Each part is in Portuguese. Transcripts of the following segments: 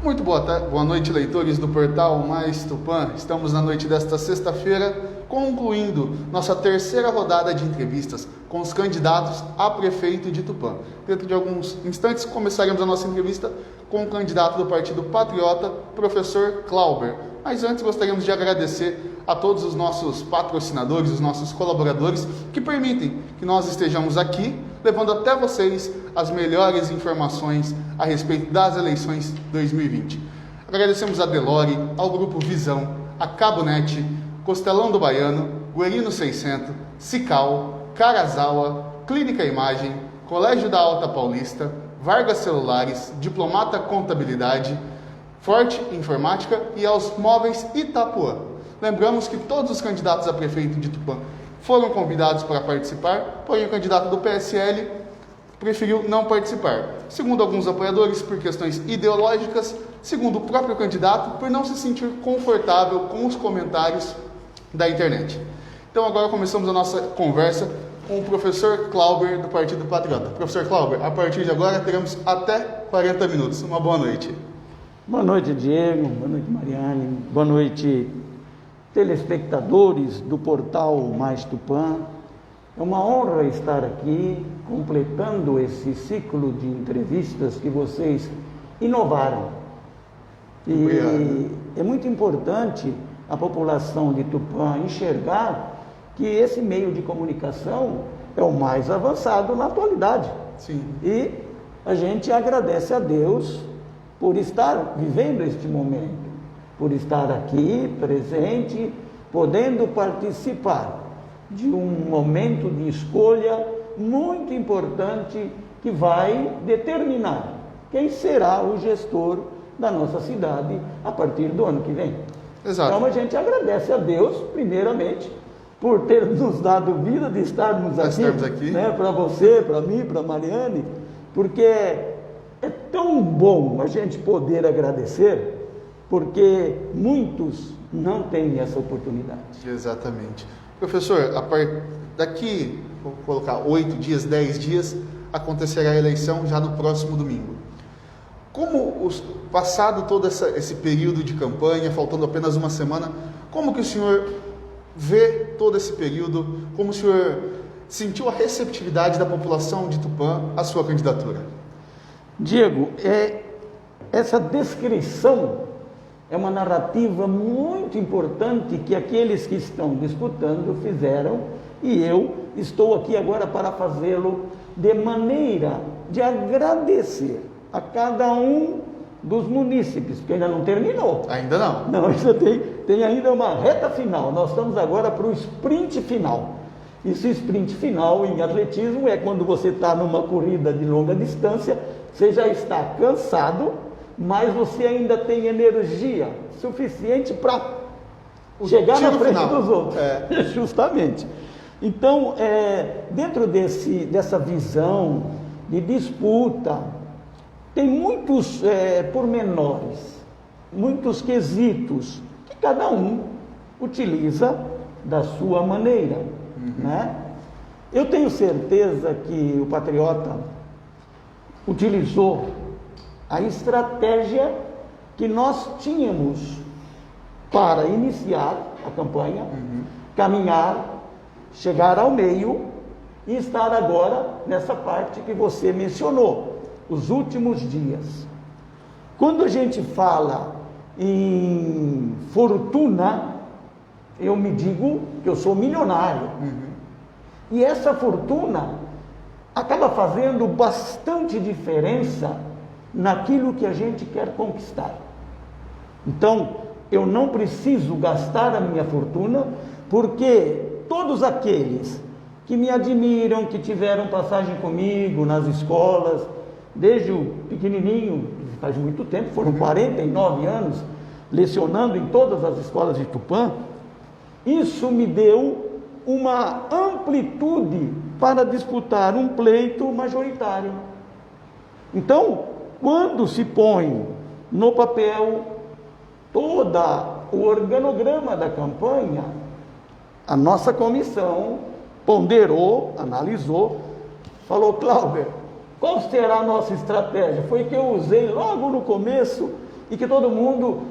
Muito boa noite, leitores do portal Mais Tupã. Estamos na noite desta sexta-feira, concluindo nossa terceira rodada de entrevistas com os candidatos a prefeito de Tupã. Dentro de alguns instantes, começaremos a nossa entrevista com o candidato do Partido Patriota, professor Clauber. Mas antes, gostaríamos de agradecer a todos os nossos patrocinadores, os nossos colaboradores, que permitem que nós estejamos aqui, levando até vocês as melhores informações a respeito das eleições 2020. Agradecemos a Delore, ao Grupo Visão, a Cabonet, Costelão do Baiano, Guerino 600, Cical, Carazawa, Clínica Imagem, Colégio da Alta Paulista, Vargas Celulares, Diplomata Contabilidade, Forte Informática e aos Móveis Itapuã. Lembramos que todos os candidatos a prefeito de Tupã foram convidados para participar, porém o candidato do PSL preferiu não participar. Segundo alguns apoiadores, por questões ideológicas, segundo o próprio candidato, por não se sentir confortável com os comentários da internet. Então agora começamos a nossa conversa com o professor Clauber do Partido Patriota. Professor Clauber, a partir de agora teremos até 40 minutos. Uma boa noite. Boa noite, Diego. Boa noite, Mariane. Boa noite, telespectadores do portal Mais Tupã. É uma honra estar aqui, completando esse ciclo de entrevistas que vocês inovaram. E é muito importante a população de Tupã enxergar que esse meio de comunicação é o mais avançado na atualidade. Sim. E a gente agradece a Deus por estar vivendo este momento, por estar aqui, presente, podendo participar de um momento de escolha muito importante que vai determinar quem será o gestor da nossa cidade a partir do ano que vem. Exato. Então a gente agradece a Deus, primeiramente, por ter nos dado vida de estarmos aqui, né, para você, para mim, para Mariane, porque é tão bom a gente poder agradecer, porque muitos não têm essa oportunidade. Exatamente. Professor, daqui, vou colocar 8 dias, 10 dias, acontecerá a eleição já no próximo domingo. Passado todo esse período de campanha, faltando apenas uma semana, como que o senhor vê todo esse período? Como o senhor sentiu a receptividade da população de Tupã à sua candidatura? Diego, essa descrição é uma narrativa muito importante que aqueles que estão disputando fizeram, e eu estou aqui agora para fazê-lo de maneira de agradecer a cada um dos munícipes, porque ainda não terminou. Ainda não? Não, ainda tem ainda uma reta final. Nós estamos agora para o sprint final. Esse sprint final em atletismo é quando você está numa corrida de longa distância, você já está cansado, mas você ainda tem energia suficiente para chegar na frente dos outros. Justamente. Então, dentro dessa visão de disputa, tem muitos pormenores, muitos quesitos, que cada um utiliza da sua maneira. Né? Eu tenho certeza que o Patriota utilizou a estratégia que nós tínhamos para iniciar a campanha, caminhar, chegar ao meio e estar agora nessa parte que você mencionou, os últimos dias. Quando a gente fala em fortuna, eu me digo que eu sou milionário. E essa fortuna acaba fazendo bastante diferença naquilo que a gente quer conquistar. Então, eu não preciso gastar a minha fortuna, porque todos aqueles que me admiram, que tiveram passagem comigo nas escolas, desde o pequenininho, faz muito tempo, foram 49 anos, lecionando em todas as escolas de Tupã, isso me deu uma amplitude para disputar um pleito majoritário. Então, quando se põe no papel todo o organograma da campanha, a nossa comissão ponderou, analisou, falou: Clauber, qual será a nossa estratégia? Foi que eu usei logo no começo e que todo mundo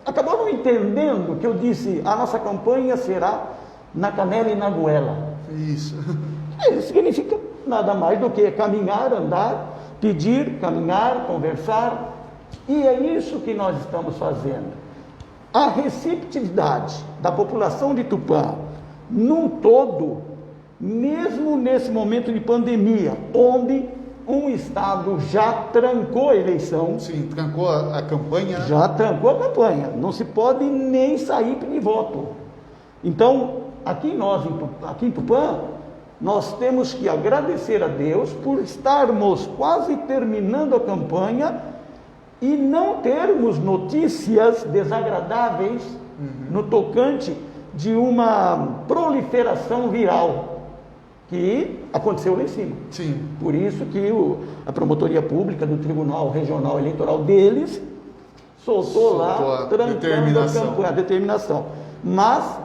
acabou não entendendo que eu disse, a nossa campanha será na canela e na goela. Isso. Isso significa nada mais do que caminhar, andar, pedir, caminhar, conversar, e é isso que nós estamos fazendo. A receptividade da população de Tupã, num todo, mesmo nesse momento de pandemia, onde um estado já trancou a eleição. Sim, trancou a campanha. Né? Já trancou a campanha, não se pode nem sair pedir voto. Então, aqui em Tupã, nós temos que agradecer a Deus por estarmos quase terminando a campanha e não termos notícias desagradáveis no tocante de uma proliferação viral que aconteceu lá em cima. Sim. Por isso que a promotoria pública do Tribunal Regional Eleitoral deles soltou lá, trancando a determinação. Mas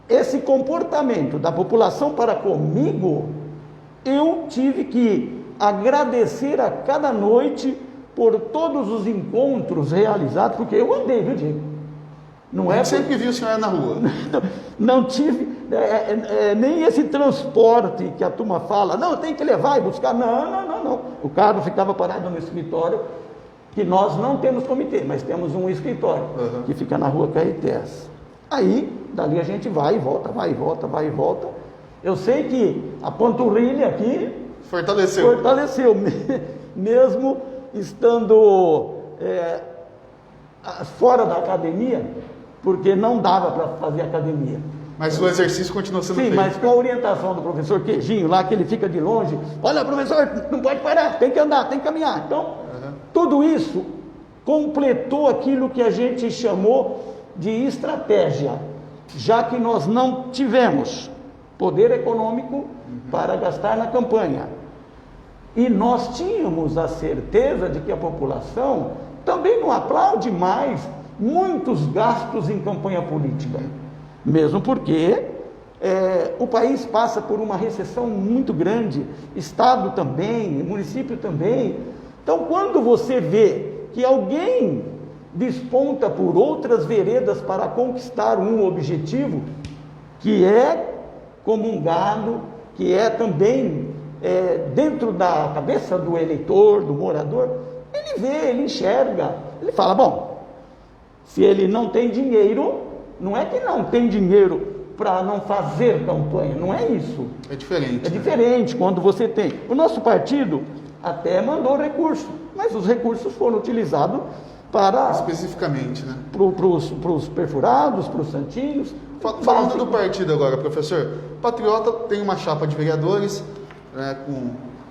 esse comportamento da população para comigo, eu tive que agradecer a cada noite por todos os encontros realizados, porque eu andei, viu, Diego? Não é sempre vi o senhor na rua. Não tive nem esse transporte que a turma fala, não, tem que levar e buscar. Não. O carro ficava parado no escritório, que nós não temos comitê, mas temos um escritório que fica na rua Caetés. Aí, dali a gente vai e volta, vai e volta, vai e volta. Eu sei que a panturrilha aqui fortaleceu mesmo estando fora da academia, porque não dava para fazer academia. Mas o exercício continua sendo feito. Sim, mas com a orientação do professor Queijinho, lá que ele fica de longe, olha, professor, não pode parar, tem que andar, tem que caminhar. Então, tudo isso completou aquilo que a gente chamou de estratégia, já que nós não tivemos poder econômico para gastar na campanha. E nós tínhamos a certeza de que a população também não aplaude mais muitos gastos em campanha política, mesmo porque o país passa por uma recessão muito grande, estado também, município também. Então, quando você vê que alguém desponta por outras veredas para conquistar um objetivo, que é comungado, que é também dentro da cabeça do eleitor, do morador, ele vê, ele enxerga, ele fala, bom, se ele não tem dinheiro, não é que não tem dinheiro para não fazer campanha, não é isso. É diferente. É diferente quando você tem. O nosso partido até mandou recurso, mas os recursos foram utilizados para... Especificamente, né? Para os perfurados, para os santinhos. Falando do partido agora, professor, Patriota tem uma chapa de vereadores,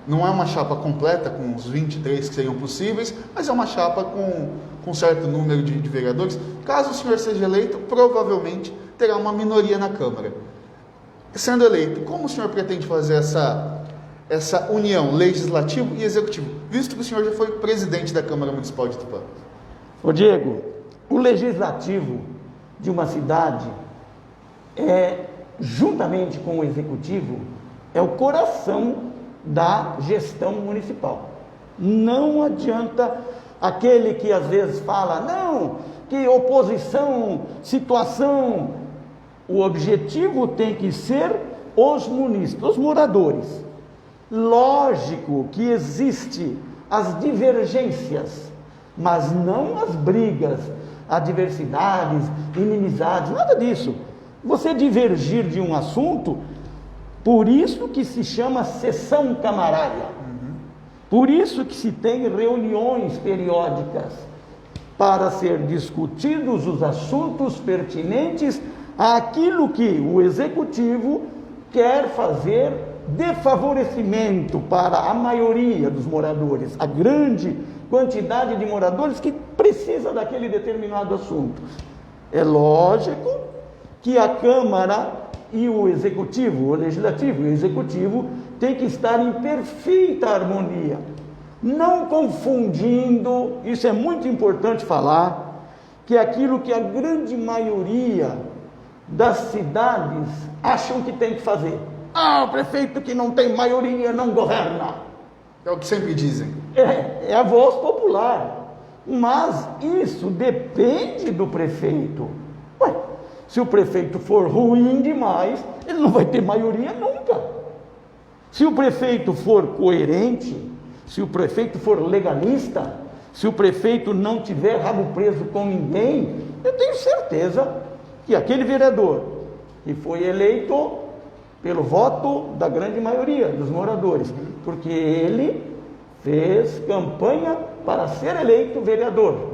não é uma chapa completa com os 23 que seriam possíveis, mas é uma chapa com certo número de vereadores. Caso o senhor seja eleito, provavelmente terá uma minoria na Câmara. Sendo eleito, como o senhor pretende fazer essa união legislativo e executivo, visto que o senhor já foi presidente da Câmara Municipal de Tupã? Ô Diego, o legislativo de uma cidade juntamente com o executivo, é o coração da gestão municipal. Não adianta aquele que às vezes fala, não, que oposição, situação. O objetivo tem que ser os munícipes, os moradores. Lógico que existe as divergências, mas não as brigas, adversidades, inimizades, nada disso. Você divergir de um assunto, por isso que se chama sessão camarária. Por isso que se tem reuniões periódicas para ser discutidos os assuntos pertinentes àquilo que o executivo quer fazer de favorecimento para a maioria dos moradores, a grande quantidade de moradores que precisa daquele determinado assunto. É lógico que a Câmara e o Executivo, o Legislativo e o Executivo tem que estar em perfeita harmonia, não confundindo, isso é muito importante falar, que aquilo que a grande maioria das cidades acham que tem que fazer. O prefeito que não tem maioria não governa. É o que sempre dizem. É a voz popular. Mas isso depende do prefeito. Ué, se o prefeito for ruim demais, ele não vai ter maioria nunca. Se o prefeito for coerente, se o prefeito for legalista, se o prefeito não tiver rabo preso com ninguém, eu tenho certeza que aquele vereador que foi eleito pelo voto da grande maioria dos moradores, porque ele fez campanha para ser eleito vereador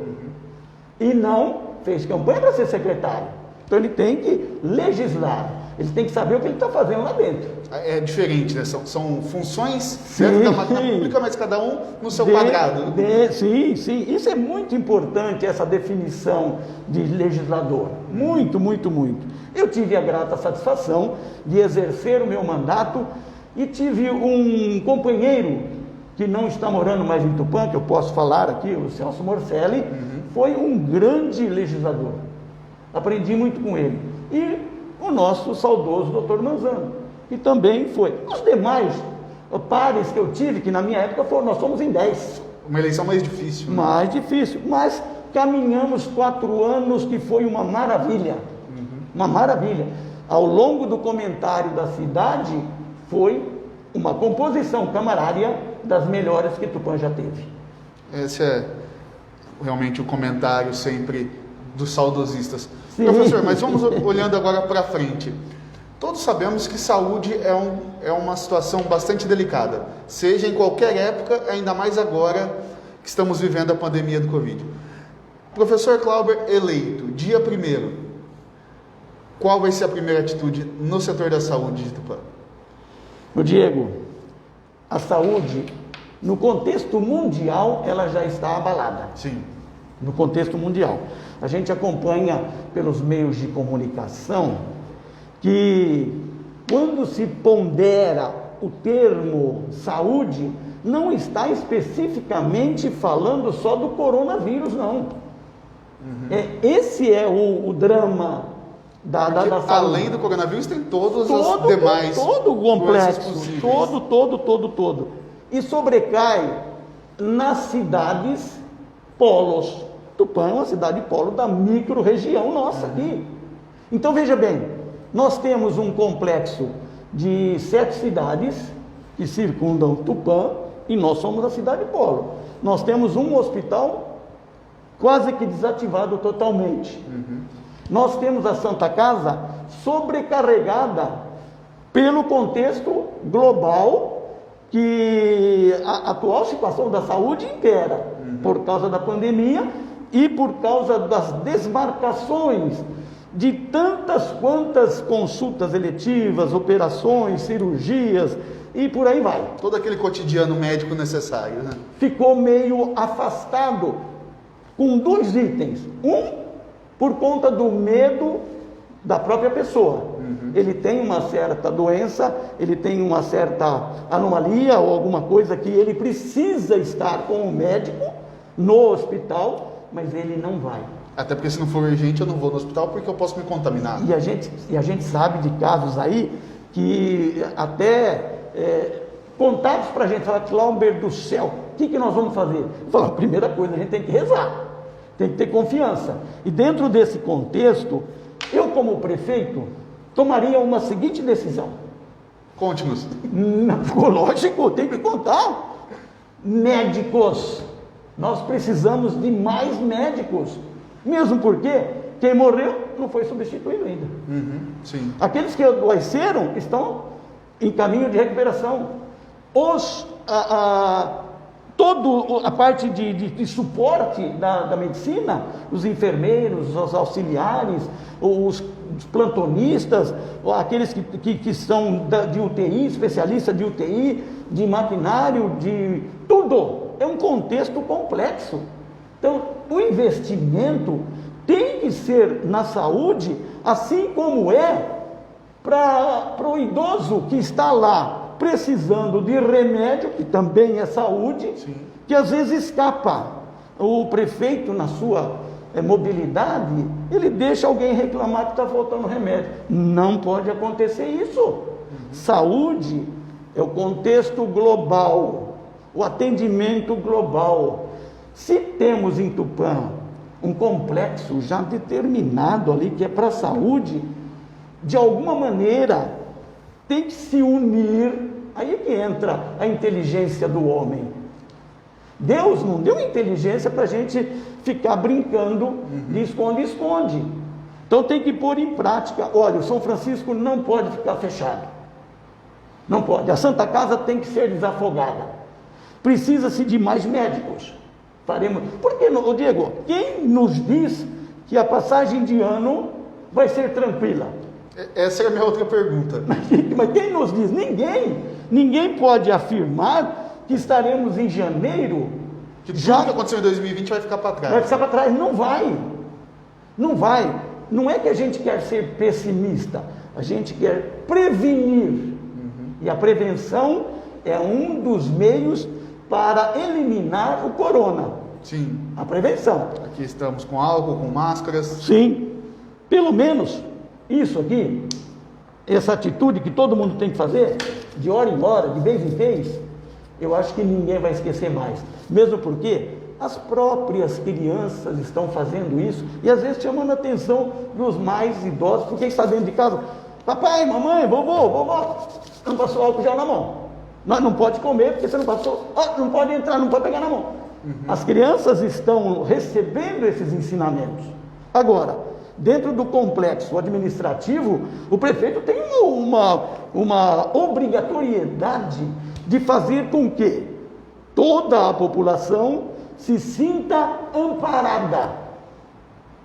e não fez campanha para ser secretário. Então ele tem que legislar, ele tem que saber o que ele está fazendo lá dentro. É diferente, né? São funções dentro da máquina pública, mas cada um no seu quadrado. Sim. Isso é muito importante, essa definição de legislador. Muito. Eu tive a grata satisfação de exercer o meu mandato e tive um companheiro que não está morando mais em Tupã, que eu posso falar aqui, o Celso Morcelli, foi um grande legislador. Aprendi muito com ele. E o nosso saudoso Dr. Manzano, que também foi. Os demais pares que eu tive, que na minha época nós somos em 10. Uma eleição mais difícil. Mais difícil, mas caminhamos 4 anos que foi uma maravilha. Uma maravilha. Ao longo do comentário da cidade, foi uma composição camarária das melhores que Tupã já teve. Esse é realmente o comentário sempre dos saudosistas. Sim. Professor, mas vamos olhando agora para frente. Todos sabemos que saúde é uma situação bastante delicada, seja em qualquer época, ainda mais agora que estamos vivendo a pandemia do Covid. Professor Clauber eleito, dia 1º, qual vai ser a primeira atitude no setor da saúde de Tupã? O Diego, a saúde, no contexto mundial, ela já está abalada. Sim. No contexto mundial. A gente acompanha pelos meios de comunicação que quando se pondera o termo saúde, não está especificamente falando só do coronavírus, não. Esse é o drama da saúde. Além do coronavírus, tem todos os demais. Todo o complexo, todo. E sobrecai nas cidades polos. Tupã é uma cidade polo da micro-região nossa aqui. Então veja bem, nós temos um complexo de 7 cidades que circundam Tupã e nós somos a cidade polo. Nós temos um hospital quase que desativado totalmente. Nós temos a Santa Casa sobrecarregada pelo contexto global que a atual situação da saúde impera por causa da pandemia e por causa das desmarcações de tantas quantas consultas eletivas, operações, cirurgias e por aí vai. Todo aquele cotidiano médico necessário, né? Ficou meio afastado com 2 itens. Por conta do medo da própria pessoa. Ele tem uma certa doença, ele tem uma certa anomalia ou alguma coisa que ele precisa estar com o médico no hospital, mas ele não vai. Até porque se não for urgente eu não vou no hospital porque eu posso me contaminar. E a gente sabe de casos aí que até contados para a gente, falar, Clauber do céu, o que nós vamos fazer? Eu falo, a primeira coisa, a gente tem que rezar, tem que ter confiança. E dentro desse contexto, eu como prefeito, tomaria uma seguinte decisão. Conte-nos. Lógico, tem que contar. Médicos. Nós precisamos de mais médicos. Mesmo porque quem morreu não foi substituído ainda. Sim. Aqueles que adoeceram estão em caminho de recuperação. Toda a parte de suporte da medicina, os enfermeiros, os auxiliares, os plantonistas, aqueles que são de UTI, especialistas de UTI, de maquinário, de tudo. É um contexto complexo. Então, o investimento tem que ser na saúde, assim como é para o idoso que está lá precisando de remédio, que também é saúde, sim, que às vezes escapa. O prefeito, na sua mobilidade, ele deixa alguém reclamar que está faltando remédio. Não pode acontecer isso. Saúde é o contexto global, o atendimento global. Se temos em Tupã um complexo já determinado ali, que é para a saúde, de alguma maneira tem que se unir. Aí é que entra a inteligência do homem. Deus não deu inteligência para a gente ficar brincando de esconde-esconde. Então tem que pôr em prática. Olha, o São Francisco não pode ficar fechado. Não pode. A Santa Casa tem que ser desafogada. Precisa-se de mais médicos. Faremos. Por que não, Diego? Quem nos diz que a passagem de ano vai ser tranquila? Essa é a minha outra pergunta. Mas quem nos diz? Ninguém. Ninguém pode afirmar que estaremos em janeiro. Que tudo que aconteceu em 2020 vai ficar para trás. Vai ficar para trás. Não vai. Não vai. Não é que a gente quer ser pessimista. A gente quer prevenir. E a prevenção é um dos meios para eliminar o corona. Sim. A prevenção. Aqui estamos com álcool, com máscaras. Sim. Pelo menos isso aqui, essa atitude que todo mundo tem que fazer, de hora em hora, de vez em vez, eu acho que ninguém vai esquecer mais. Mesmo porque as próprias crianças estão fazendo isso e às vezes chamando a atenção dos mais idosos, porque está dentro de casa. Papai, mamãe, vovó, não passou álcool já na mão. Nós não pode comer porque você não passou. Não pode entrar, não pode pegar na mão. As crianças estão recebendo esses ensinamentos. Agora, dentro do complexo administrativo, o prefeito tem uma obrigatoriedade de fazer com que toda a população se sinta amparada.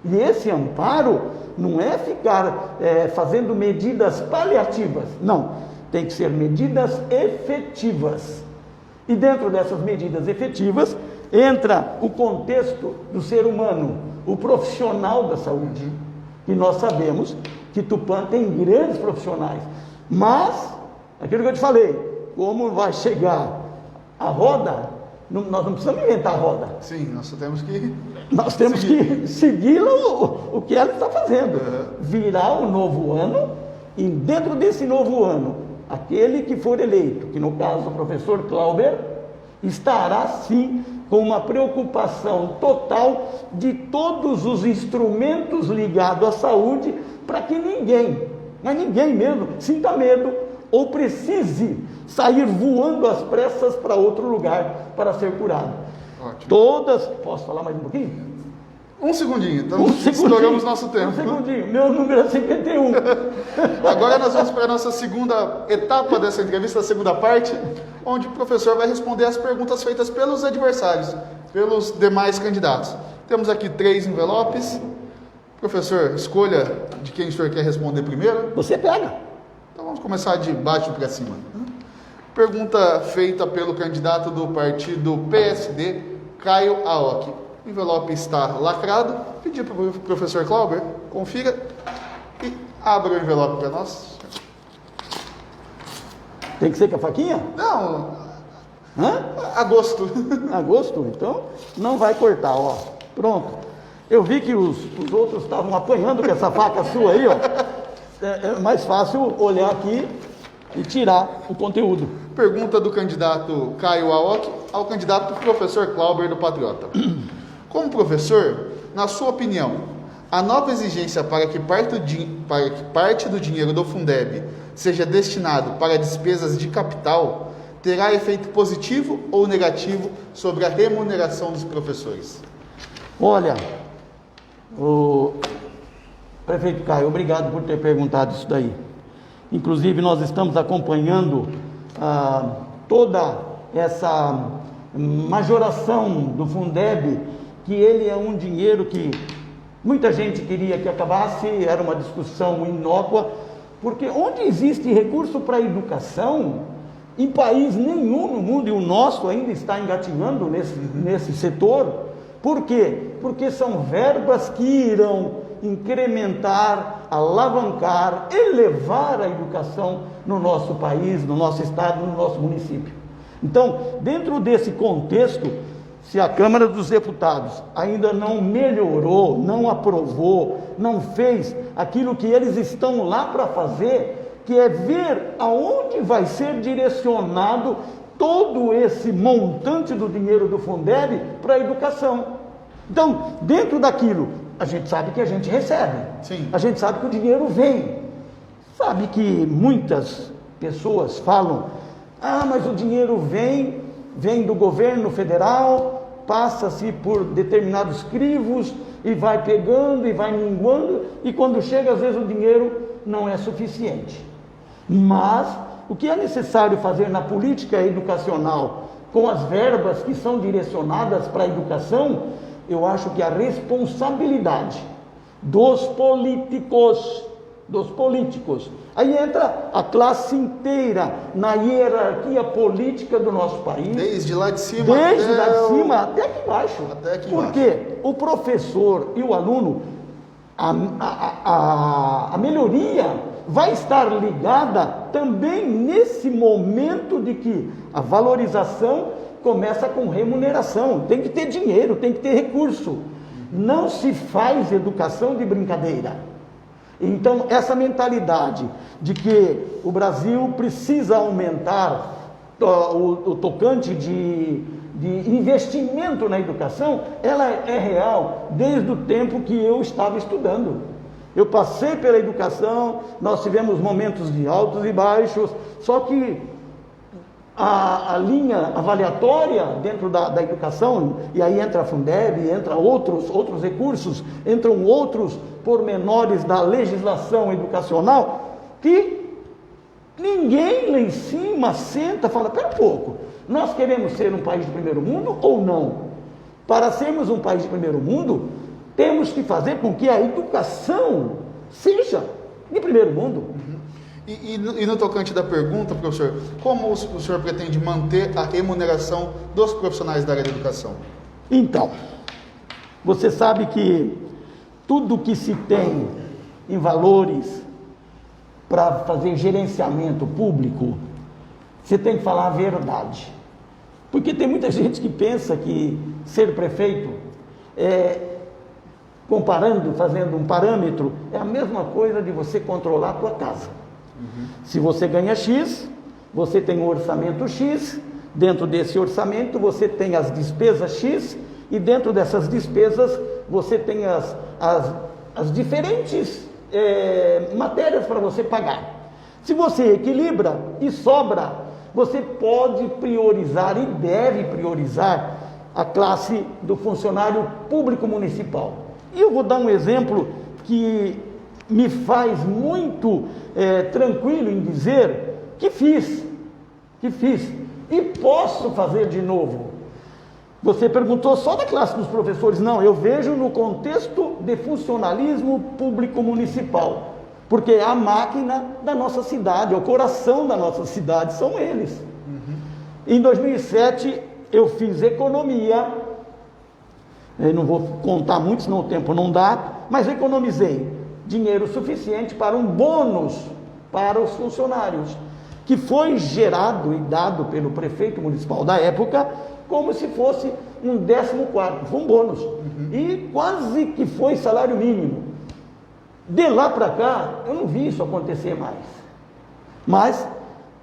E esse amparo não é ficar fazendo medidas paliativas, não, tem que ser medidas efetivas. E dentro dessas medidas efetivas entra o contexto do ser humano, o profissional da saúde, que nós sabemos que Tupã tem grandes profissionais, mas, aquilo que eu te falei, como vai chegar a roda, nós não precisamos inventar a roda. Sim, nós temos que... Nós temos que seguir o que ela está fazendo. Virar o novo ano, e dentro desse novo ano, aquele que for eleito, que no caso o professor Clauber, estará sim com uma preocupação total de todos os instrumentos ligados à saúde, para que ninguém, mas ninguém mesmo, sinta medo ou precise sair voando às pressas para outro lugar para ser curado. Ótimo. Todas, posso falar mais um pouquinho? Um segundinho, então estouramos nosso tempo. Um segundinho, meu número é 51. Agora nós vamos para a nossa segunda etapa dessa entrevista, a segunda parte, onde o professor vai responder as perguntas feitas pelos adversários, pelos demais candidatos. Temos aqui 3 envelopes. Professor, escolha de quem o senhor quer responder primeiro. Você pega. Então vamos começar de baixo para cima. Pergunta feita pelo candidato do partido PSD, Caio Aoki. O envelope está lacrado. Pedi para o professor Clauber, confira e abra o envelope para nós. Tem que ser com a faquinha? Não, Hã? agosto. Agosto? Então não vai cortar, ó. Pronto. Eu vi que os outros estavam apanhando com essa faca sua aí, ó. É mais fácil olhar aqui e tirar o conteúdo. Pergunta do candidato Caio Aoki ao candidato professor Clauber do Patriota. Como professor, na sua opinião, a nova exigência para que parte do dinheiro do Fundeb seja destinado para despesas de capital terá efeito positivo ou negativo sobre a remuneração dos professores? Olha, o prefeito Caio, obrigado por ter perguntado isso daí. Inclusive, nós estamos acompanhando toda essa majoração do Fundeb, que ele é um dinheiro que muita gente queria que acabasse, era uma discussão inócua, porque onde existe recurso para a educação, em país nenhum no mundo, e o nosso ainda está engatinhando nesse setor. Por quê? Porque são verbas que irão incrementar, alavancar, elevar a educação no nosso país, no nosso estado, no nosso município. Então, dentro desse contexto, se a Câmara dos Deputados ainda não melhorou, não aprovou, não fez aquilo que eles estão lá para fazer, que é ver aonde vai ser direcionado todo esse montante do dinheiro do Fundeb para a educação. Então, dentro daquilo, a gente sabe que a gente recebe. Sim. A gente sabe que o dinheiro vem. Sabe que muitas pessoas falam, mas o dinheiro vem do governo federal, passa-se por determinados crivos e vai pegando e vai minguando, e quando chega, às vezes o dinheiro não é suficiente. Mas o que é necessário fazer na política educacional, com as verbas que são direcionadas para a educação, eu acho que a responsabilidade dos políticos, aí entra a classe inteira na hierarquia política do nosso país, desde lá de cima até aqui embaixo. Porque o professor e o aluno, a melhoria vai estar ligada também nesse momento de que a valorização começa com remuneração. Tem que ter dinheiro, tem que ter recurso. Não se faz educação de brincadeira. Então, essa mentalidade de que o Brasil precisa aumentar o tocante de investimento na educação, ela é real desde o tempo que eu estava estudando. Eu passei pela educação, nós tivemos momentos de altos e baixos, só que a linha avaliatória dentro da educação, e aí entra a Fundeb, entra outros recursos, entram outros pormenores da legislação educacional, que ninguém lá em cima senta e fala, pera um pouco, nós queremos ser um país de primeiro mundo ou não? Para sermos um país de primeiro mundo, temos que fazer com que a educação seja de primeiro mundo. Uhum. E no tocante da pergunta, professor, como o senhor pretende manter a remuneração dos profissionais da área da educação? Então, você sabe que tudo que se tem em valores para fazer gerenciamento público, você tem que falar a verdade. Porque tem muita gente que pensa que ser prefeito comparando, fazendo um parâmetro, é a mesma coisa de você controlar a tua casa. Uhum. Se você ganha X, você tem um orçamento X, dentro desse orçamento você tem as despesas X, e dentro dessas despesas você tem as diferentes matérias para você pagar. Se você equilibra e sobra, você pode priorizar e deve priorizar a classe do funcionário público municipal. E eu vou dar um exemplo que me faz muito tranquilo em dizer que fiz, e posso fazer de novo. Você perguntou só da classe dos professores, não, eu vejo no contexto de funcionalismo público municipal, porque é a máquina da nossa cidade, é o coração da nossa cidade, são eles. Uhum. Em 2007, eu fiz economia. Eu não vou contar muito, senão o tempo não dá, mas economizei dinheiro suficiente para um bônus para os funcionários, que foi gerado e dado pelo prefeito municipal da época, como se fosse um 14º, foi um bônus, e quase que foi salário mínimo. De lá para cá, eu não vi isso acontecer mais. Mas,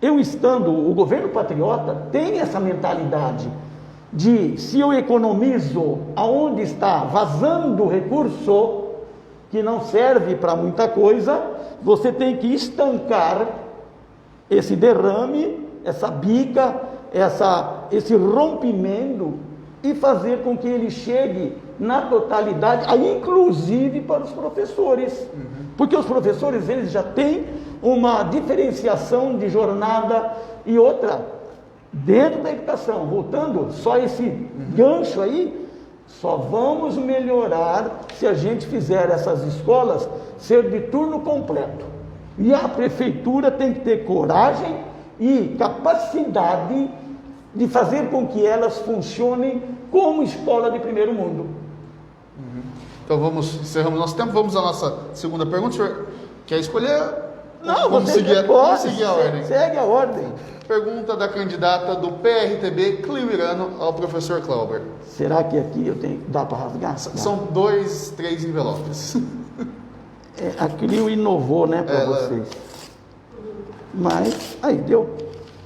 eu estando, o governo patriota tem essa mentalidade de, se eu economizo aonde está vazando recurso, que não serve para muita coisa, você tem que estancar esse derrame, essa bica, esse rompimento, e fazer com que ele chegue na totalidade, aí inclusive para os professores, porque os professores eles já têm uma diferenciação de jornada. E outra, dentro da educação, voltando só esse gancho aí, só vamos melhorar se a gente fizer essas escolas ser de turno completo. E a prefeitura tem que ter coragem e capacidade de fazer com que elas funcionem como escola de primeiro mundo. Então encerramos nosso tempo, vamos à nossa segunda pergunta. O senhor quer escolher? Não, vamos seguir a ordem. Segue a ordem. Pergunta da candidata do PRTB Cliuirano ao professor Clauber. Será que aqui eu tenho, dá para rasgar? São 3 envelopes. A Clio inovou, né, para vocês. Mas, aí, deu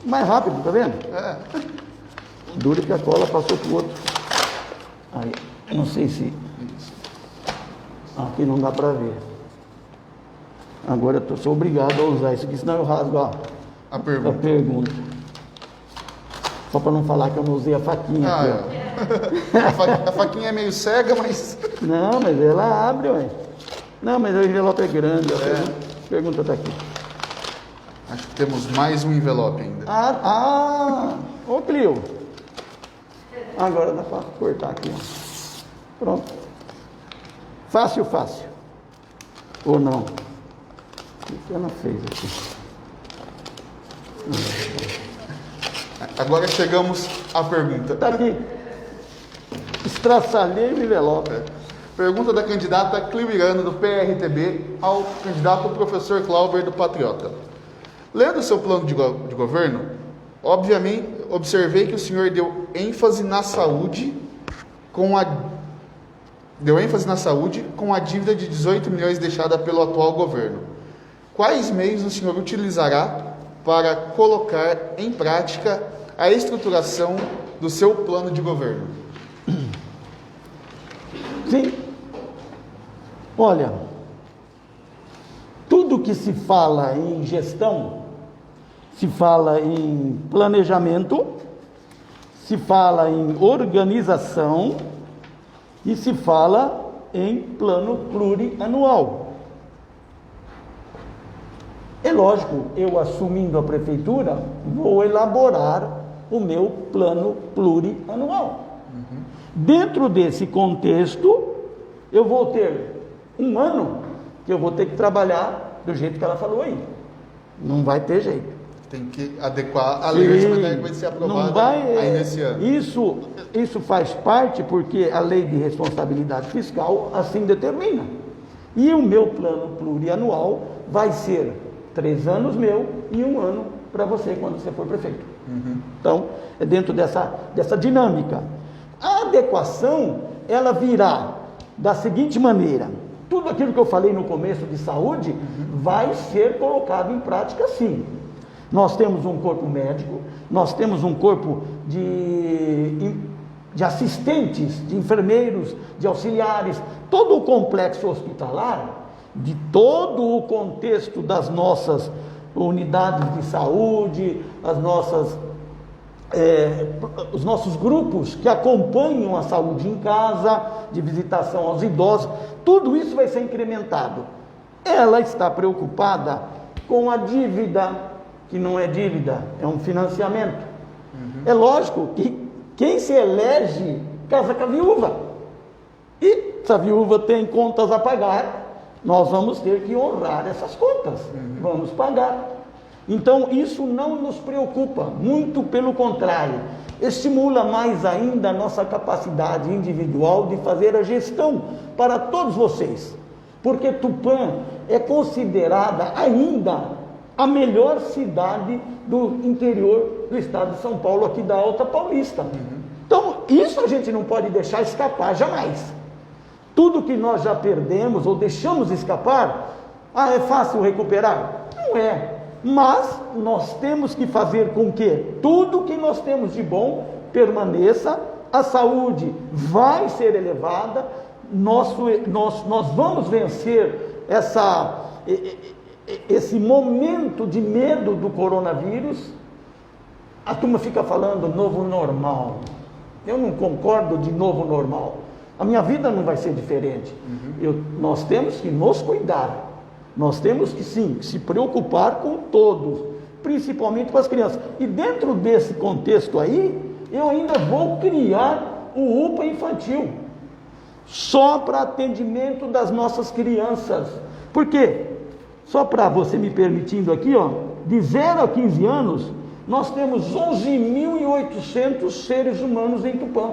mais rápido, tá vendo? Duro que a cola passou pro outro. Aí, não sei se... Aqui não dá para ver. Agora eu sou obrigado a usar isso aqui, senão eu rasgo A pergunta. a pergunta. Só para não falar que eu não usei a faquinha aqui, ó. A faquinha é meio cega, mas... Não, mas ela abre, ué. Não, mas o envelope é grande. A pergunta está aqui. Acho que temos mais um envelope ainda. Ô Clio. Agora dá para cortar aqui, ó. Pronto. Fácil. Ou não? O que ela fez aqui? Agora chegamos à pergunta. Está aqui. Estraçalhei o envelope. Pergunta da candidata Clivirano, do PRTB, ao candidato professor Clauber, do Patriota. Lendo seu plano de governo, obviamente, observei que o senhor deu ênfase na saúde com a dívida de 18 milhões deixada pelo atual governo. Quais meios o senhor utilizará para colocar em prática a estruturação do seu plano de governo? Sim. Olha, tudo que se fala em gestão, se fala em planejamento, se fala em organização e se fala em plano plurianual. É lógico, eu assumindo a prefeitura, vou elaborar o meu plano plurianual. Dentro desse contexto, eu vou ter um ano que eu vou ter que trabalhar do jeito que ela falou aí. Não vai ter jeito. Tem que adequar a lei orçamentária que vai ser aprovada aí nesse ano. Isso faz parte porque a lei de responsabilidade fiscal assim determina. E o meu plano plurianual vai ser 3 anos meu e 1 ano para você quando você for prefeito. Então, é dentro dessa dinâmica. A adequação, ela virá da seguinte maneira: tudo aquilo que eu falei no começo de saúde vai ser colocado em prática sim. Nós temos um corpo médico, nós temos um corpo de assistentes, de enfermeiros, de auxiliares, todo o complexo hospitalar, de todo o contexto das nossas unidades de saúde, os nossos grupos que acompanham a saúde em casa, de visitação aos idosos, tudo isso vai ser incrementado. Ela está preocupada com a dívida, que não é dívida, é um financiamento. É lógico que quem se elege casa com a viúva. E se a viúva tem contas a pagar, nós vamos ter que honrar essas contas. Vamos pagar. Então, isso não nos preocupa, muito pelo contrário, estimula mais ainda a nossa capacidade individual de fazer a gestão para todos vocês, porque Tupã é considerada ainda a melhor cidade do interior do estado de São Paulo, aqui da Alta Paulista. Então, isso a gente não pode deixar escapar jamais. Tudo que nós já perdemos ou deixamos escapar, é fácil recuperar? Não é. Mas nós temos que fazer com que tudo que nós temos de bom permaneça, a saúde vai ser elevada, nós vamos vencer esse momento de medo do coronavírus. A turma fica falando novo normal. Eu não concordo de novo normal. A minha vida não vai ser diferente. Nós temos que nos cuidar. Nós temos que sim, se preocupar com todos, principalmente com as crianças. E dentro desse contexto aí, eu ainda vou criar o UPA infantil, só para atendimento das nossas crianças. Por quê? Só para você me permitindo aqui, ó, de 0 a 15 anos, nós temos 11.800 seres humanos em Tupã.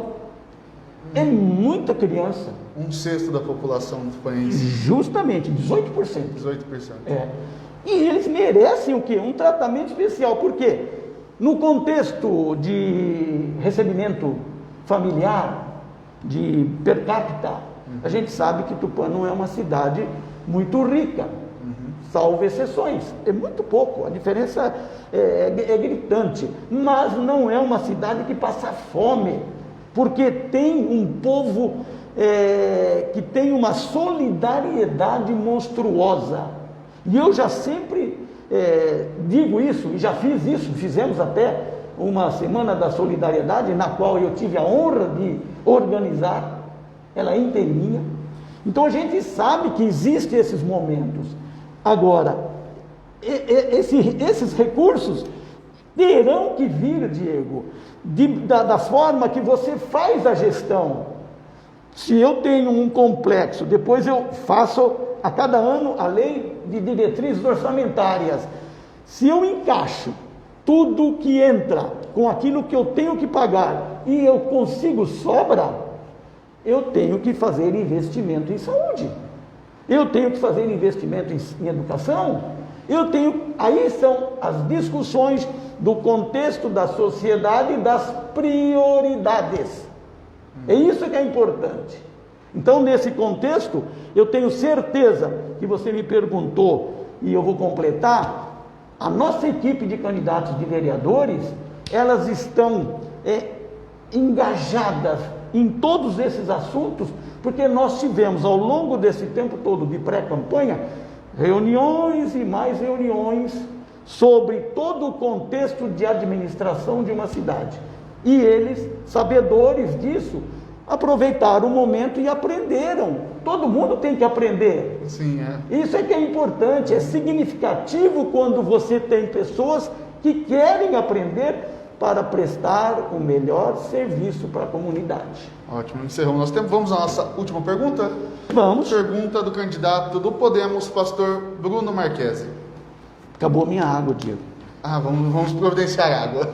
É muita criança. 1/6 da população tupanense. Justamente, 18%. 18%. E eles merecem o quê? Um tratamento especial. Por quê? No contexto de recebimento familiar, de per capita, a gente sabe que Tupã não é uma cidade muito rica, salvo exceções. É muito pouco, a diferença é gritante. Mas não é uma cidade que passa fome. porque tem um povo que tem uma solidariedade monstruosa. E eu já sempre digo isso, e já fiz isso, fizemos até uma Semana da Solidariedade, na qual eu tive a honra de organizar, ela inteirinha. Então a gente sabe que existem esses momentos. Agora, esses recursos terão que vir, Diego, da forma que você faz a gestão. Se eu tenho um complexo, depois eu faço a cada ano a lei de diretrizes orçamentárias. Se eu encaixo tudo que entra com aquilo que eu tenho que pagar e eu consigo sobra, eu tenho que fazer investimento em saúde, eu tenho que fazer investimento em educação, aí são as discussões do contexto da sociedade e das prioridades. É isso que é importante. Então, nesse contexto, eu tenho certeza que você me perguntou, e eu vou completar, a nossa equipe de candidatos de vereadores, elas estão engajadas em todos esses assuntos, porque nós tivemos ao longo desse tempo todo de pré-campanha, reuniões e mais reuniões sobre todo o contexto de administração de uma cidade. E eles, sabedores disso, aproveitaram o momento e aprenderam. Todo mundo tem que aprender. Sim, Isso é que é importante, é significativo quando você tem pessoas que querem aprender para prestar o melhor serviço para a comunidade. Ótimo, encerramos nosso tempo. Vamos à nossa última pergunta? Vamos. Pergunta do candidato do Podemos, pastor Bruno Marquesi. Acabou minha água, Diego. Vamos providenciar água.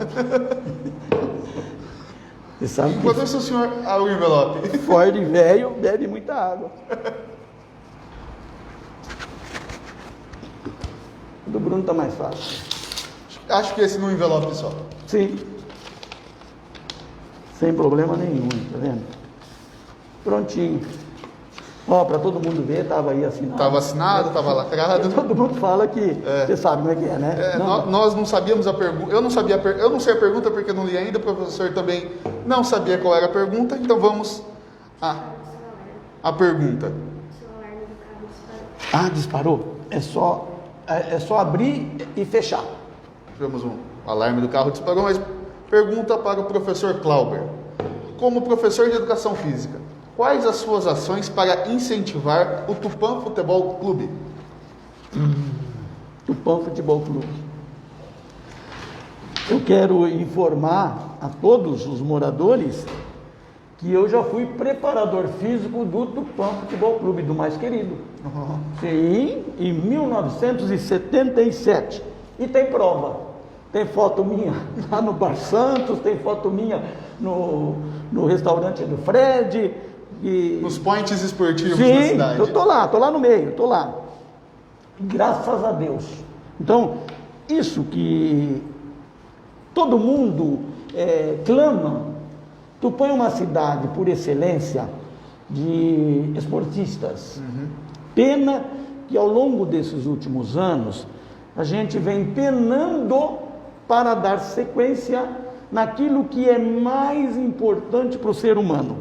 Você sabe que Enquanto isso, o senhor abre o envelope. Ford velho bebe muita água. O do Bruno está mais fácil. Acho que esse no envelope só. Sim. Sem problema nenhum, tá vendo? Prontinho. Ó, para todo mundo ver, estava aí assinado. Estava assinado, estava lacrado. Todo mundo fala que você sabe como é que é, né? Nós não sabíamos a pergunta. Eu não sei a pergunta porque não li ainda. O professor também não sabia qual era a pergunta. Então vamos à pergunta. Disparou? É só abrir e fechar. Tivemos um alarme do carro disparou, mas pergunta para o professor Clauber. Como professor de Educação Física, quais as suas ações para incentivar o Tupã Futebol Clube? Tupã Futebol Clube. Eu quero informar a todos os moradores que eu já fui preparador físico do Tupã Futebol Clube, do mais querido. Sim, em 1977. E tem prova. Tem foto minha lá no Bar Santos, tem foto minha no restaurante do Fred. Nos points esportivos da cidade. Eu tô lá no meio, tô lá. Graças a Deus. Então, isso que todo mundo clama, Tupã é uma cidade por excelência de esportistas. Pena que ao longo desses últimos anos a gente vem penando para dar sequência naquilo que é mais importante para o ser humano.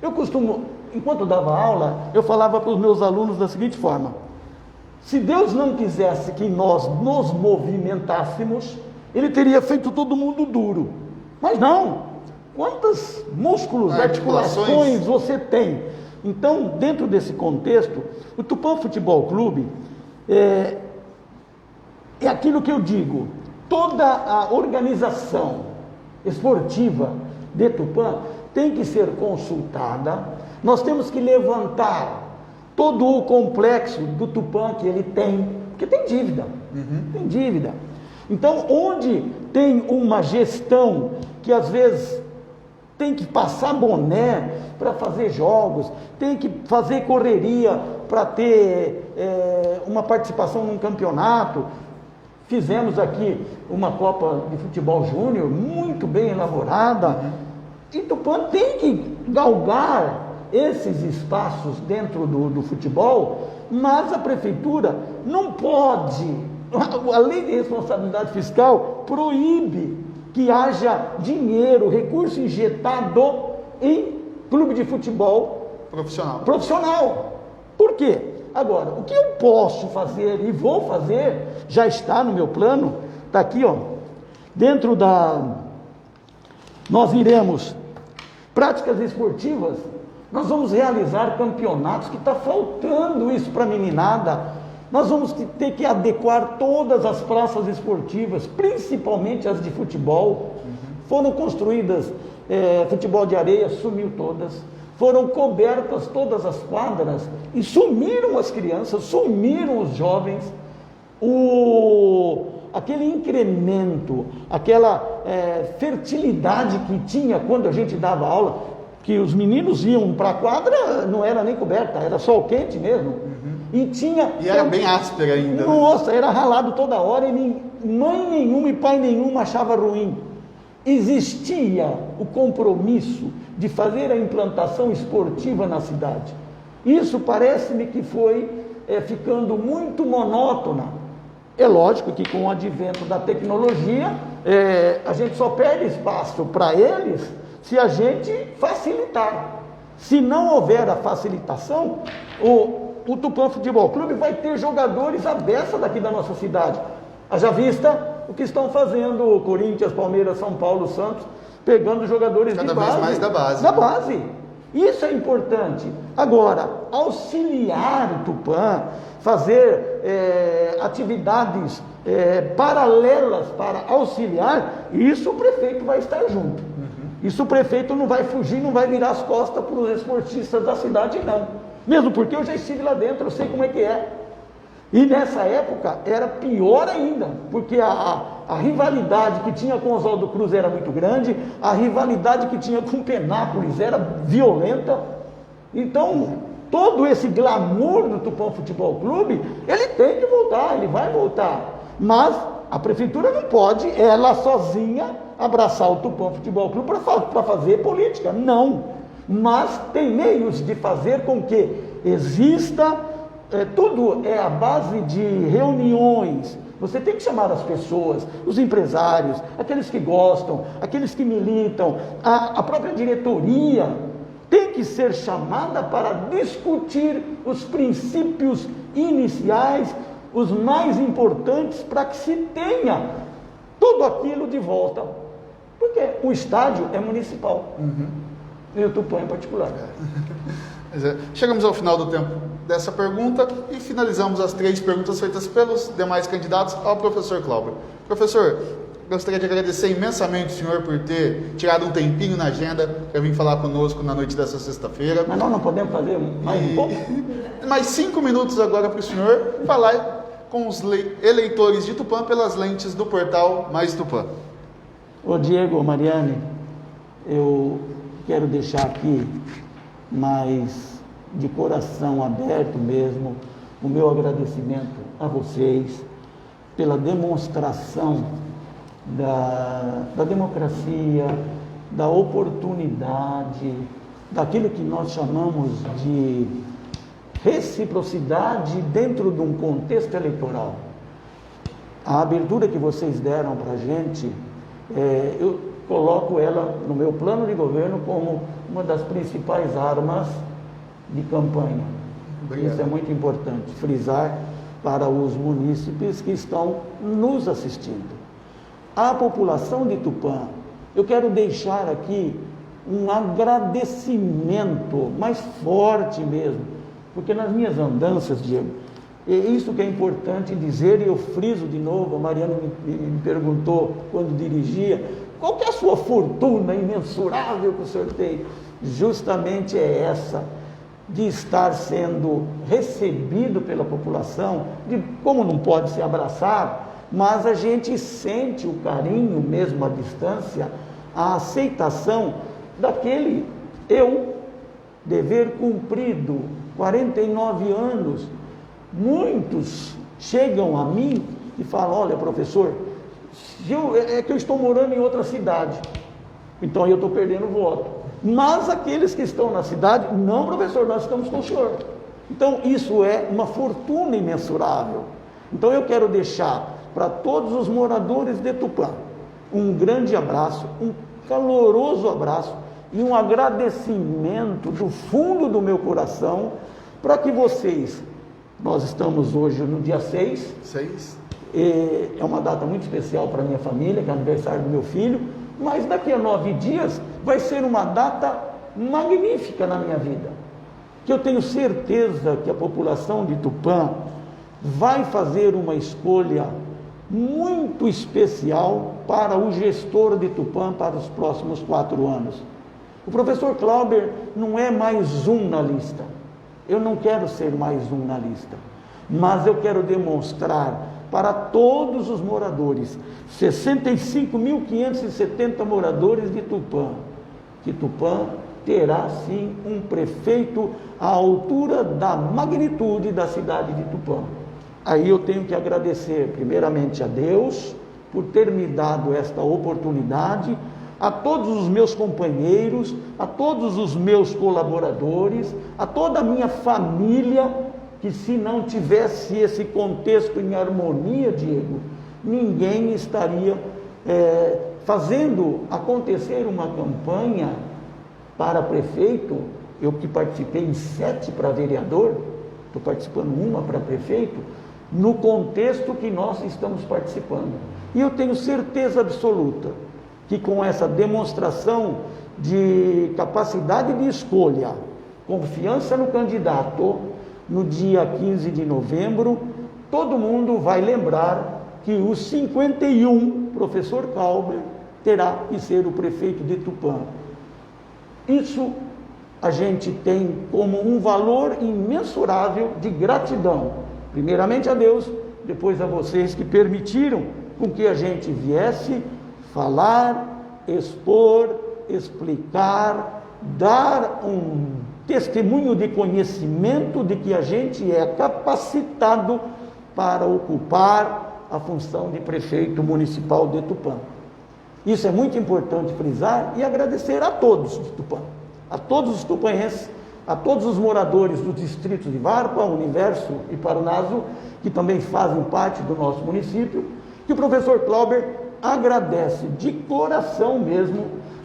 Eu costumo, enquanto eu dava aula, eu falava para os meus alunos da seguinte forma: se Deus não quisesse que nós nos movimentássemos, Ele teria feito todo mundo duro. Mas não, quantos músculos, articulações você tem? Então, dentro desse contexto, o Tupã Futebol Clube é aquilo que eu digo, toda a organização esportiva de Tupã tem que ser consultada. Nós temos que levantar todo o complexo do Tupã que ele tem, porque tem dívida, tem dívida. Então, onde tem uma gestão que às vezes tem que passar boné para fazer jogos, tem que fazer correria para ter uma participação num campeonato. Fizemos aqui uma Copa de Futebol Júnior muito bem elaborada. E Tupã tem que galgar esses espaços dentro do futebol, mas a prefeitura não pode, a lei de responsabilidade fiscal proíbe que haja dinheiro, recurso injetado em clube de futebol profissional. Por quê? Agora, o que eu posso fazer e vou fazer, já está no meu plano, está aqui, ó, nós iremos, práticas esportivas, nós vamos realizar campeonatos, que está faltando isso para a meninada. Nós vamos ter que adequar todas as praças esportivas, principalmente as de futebol. Foram construídas, futebol de areia, sumiu todas. Foram cobertas todas as quadras e sumiram as crianças, sumiram os jovens. Aquele incremento, aquela fertilidade que tinha quando a gente dava aula, que os meninos iam para a quadra, não era nem coberta, era sol quente mesmo. E era bem áspera ainda. Nossa, era ralado toda hora e mãe nenhuma e pai nenhum achava ruim. Existia o compromisso de fazer a implantação esportiva na cidade. Isso parece-me que foi ficando muito monótona. É lógico que com o advento da tecnologia, a gente só perde espaço para eles se a gente facilitar. Se não houver a facilitação, o Tupã Futebol Clube vai ter jogadores à beça daqui da nossa cidade. Haja vista o que estão fazendo Corinthians, Palmeiras, São Paulo, Santos, pegando jogadores cada de base. Cada vez mais da base. Da base. Isso é importante. Agora, auxiliar o Tupã, fazer atividades paralelas para auxiliar, isso o prefeito vai estar junto. Isso o prefeito não vai fugir, não vai virar as costas para os esportistas da cidade, não. Mesmo porque eu já estive lá dentro, eu sei como é que é. E nessa época era pior ainda, porque a rivalidade que tinha com Oswaldo Cruz era muito grande, a rivalidade que tinha com Penápolis era violenta. Então, todo esse glamour do Tupã Futebol Clube, ele tem que voltar, ele vai voltar. Mas a prefeitura não pode, ela sozinha, abraçar o Tupã Futebol Clube para fazer política. Não. Mas tem meios de fazer com que exista, tudo é a base de reuniões. Você tem que chamar as pessoas, os empresários, aqueles que gostam, aqueles que militam, a própria diretoria tem que ser chamada para discutir os princípios iniciais, os mais importantes, para que se tenha tudo aquilo de volta. Porque o estádio é municipal. E o Tupã em particular. Chegamos ao final do tempo dessa pergunta e finalizamos as 3 perguntas feitas pelos demais candidatos ao professor Cláudio. Professor, gostaria de agradecer imensamente o senhor por ter tirado um tempinho na agenda para vir falar conosco na noite dessa sexta-feira. Mas nós não podemos fazer mais um pouco? Mais 5 minutos agora para o senhor falar com os eleitores de Tupã pelas lentes do portal Mais Tupã. Ô Diego, Mariane, eu quero deixar aqui, mas de coração aberto mesmo, o meu agradecimento a vocês pela demonstração da democracia, da oportunidade, daquilo que nós chamamos de reciprocidade dentro de um contexto eleitoral. A abertura que vocês deram para a gente, eu coloco ela no meu plano de governo como uma das principais armas de campanha. Obrigado. Isso é muito importante, frisar para os munícipes que estão nos assistindo. A população de Tupã, eu quero deixar aqui um agradecimento mais forte mesmo, porque nas minhas andanças, Diego, é isso que é importante dizer, e eu friso de novo, a Mariana me perguntou quando dirigia, qual que é a sua fortuna imensurável que o senhor tem? Justamente é essa, de estar sendo recebido pela população, de como não pode se abraçar, mas a gente sente o carinho mesmo à distância, a aceitação daquele dever cumprido, 49 anos. Muitos chegam a mim e falam, olha professor, é que eu estou morando em outra cidade, então eu estou perdendo voto. Mas aqueles que estão na cidade, não professor, nós estamos com o senhor. Então isso é uma fortuna imensurável. Então eu quero deixar para todos os moradores de Tupã um grande abraço, um caloroso abraço, e um agradecimento do fundo do meu coração para que vocês, nós estamos hoje no dia 6, é uma data muito especial para a minha família, que é o aniversário do meu filho, mas daqui a 9 dias vai ser uma data magnífica na minha vida, que eu tenho certeza que a população de Tupã vai fazer uma escolha muito especial para o gestor de Tupã para os próximos 4 anos. O professor Clauber não é mais um na lista. Eu não quero ser mais um na lista, mas eu quero demonstrar para todos os moradores, 65.570 moradores de Tupã, que Tupã terá sim um prefeito à altura da magnitude da cidade de Tupã. Aí eu tenho que agradecer primeiramente a Deus por ter me dado esta oportunidade, a todos os meus companheiros, a todos os meus colaboradores, a toda a minha família, que se não tivesse esse contexto em harmonia, Diego, ninguém estaria fazendo acontecer uma campanha para prefeito. Eu que participei em 7 para vereador, estou participando uma para prefeito, no contexto que nós estamos participando. E eu tenho certeza absoluta que com essa demonstração de capacidade de escolha, confiança no candidato, no dia 15 de novembro, todo mundo vai lembrar que o 51, professor Clauber, terá que ser o prefeito de Tupã. Isso a gente tem como um valor imensurável de gratidão, primeiramente a Deus, depois a vocês que permitiram com que a gente viesse falar, expor, explicar, dar um testemunho de conhecimento de que a gente é capacitado para ocupar a função de prefeito municipal de Tupã. Isso é muito importante frisar e agradecer a todos de Tupã, a todos os tupanhenses, a todos os moradores dos distritos de Varpa, Universo e Parunazo, que também fazem parte do nosso município, que o professor Clauber agradece de coração mesmo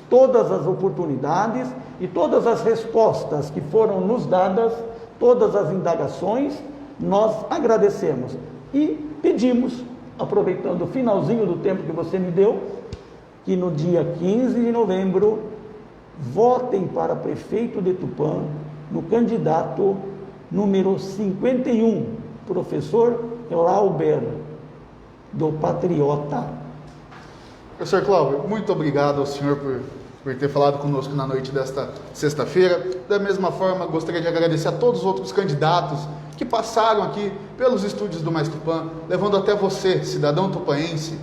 todas as oportunidades e todas as respostas que foram nos dadas, todas as indagações, nós agradecemos e pedimos, aproveitando o finalzinho do tempo que você me deu, que no dia 15 de novembro votem para prefeito de Tupã no candidato número 51, professor Clauber, do Patriota. Professor Clauber, muito obrigado ao senhor por ter falado conosco na noite desta sexta-feira. Da mesma forma, gostaria de agradecer a todos os outros candidatos que passaram aqui pelos estúdios do Mais Tupã, levando até você, cidadão tupanense,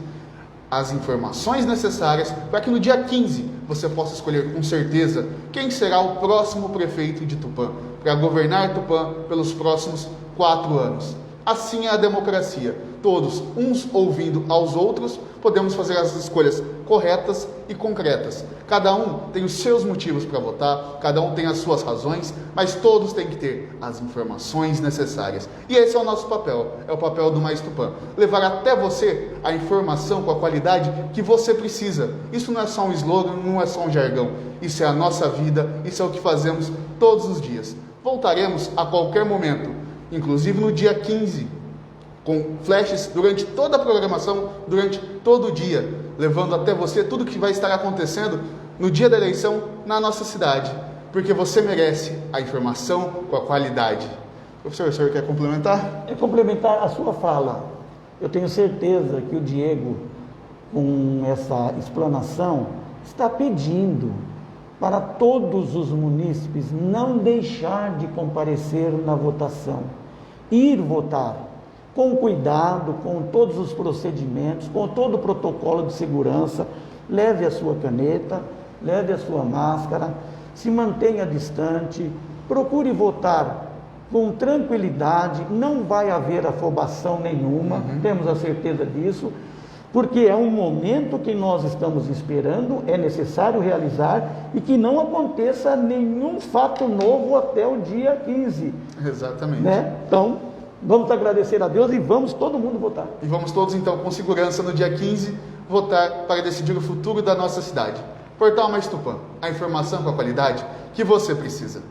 as informações necessárias para que no dia 15 você possa escolher com certeza quem será o próximo prefeito de Tupã, para governar Tupã pelos próximos 4 anos. Assim é a democracia. Todos, uns ouvindo aos outros, podemos fazer as escolhas corretas e concretas. Cada um tem os seus motivos para votar, cada um tem as suas razões, mas todos têm que ter as informações necessárias. E esse é o nosso papel, é o papel do Mais Tupã. Levar até você a informação com a qualidade que você precisa. Isso não é só um slogan, não é só um jargão. Isso é a nossa vida, isso é o que fazemos todos os dias. Voltaremos a qualquer momento, inclusive no dia 15, com flashes durante toda a programação, durante todo o dia, levando até você tudo que vai estar acontecendo no dia da eleição na nossa cidade, porque você merece a informação com a qualidade. Professor, o senhor quer complementar? É complementar a sua fala. Eu tenho certeza que o Diego, com essa explanação, está pedindo para todos os munícipes não deixar de comparecer na votação, ir votar, com cuidado, com todos os procedimentos, com todo o protocolo de segurança. Leve a sua caneta, leve a sua máscara, se mantenha distante, procure votar com tranquilidade, não vai haver afobação nenhuma, temos a certeza disso, porque é um momento que nós estamos esperando, é necessário realizar e que não aconteça nenhum fato novo até o dia 15. Exatamente. Né? Então, vamos agradecer a Deus e vamos todo mundo votar. E vamos todos então com segurança no dia 15 votar para decidir o futuro da nossa cidade. Portal Mais Tupã, a informação com a qualidade que você precisa.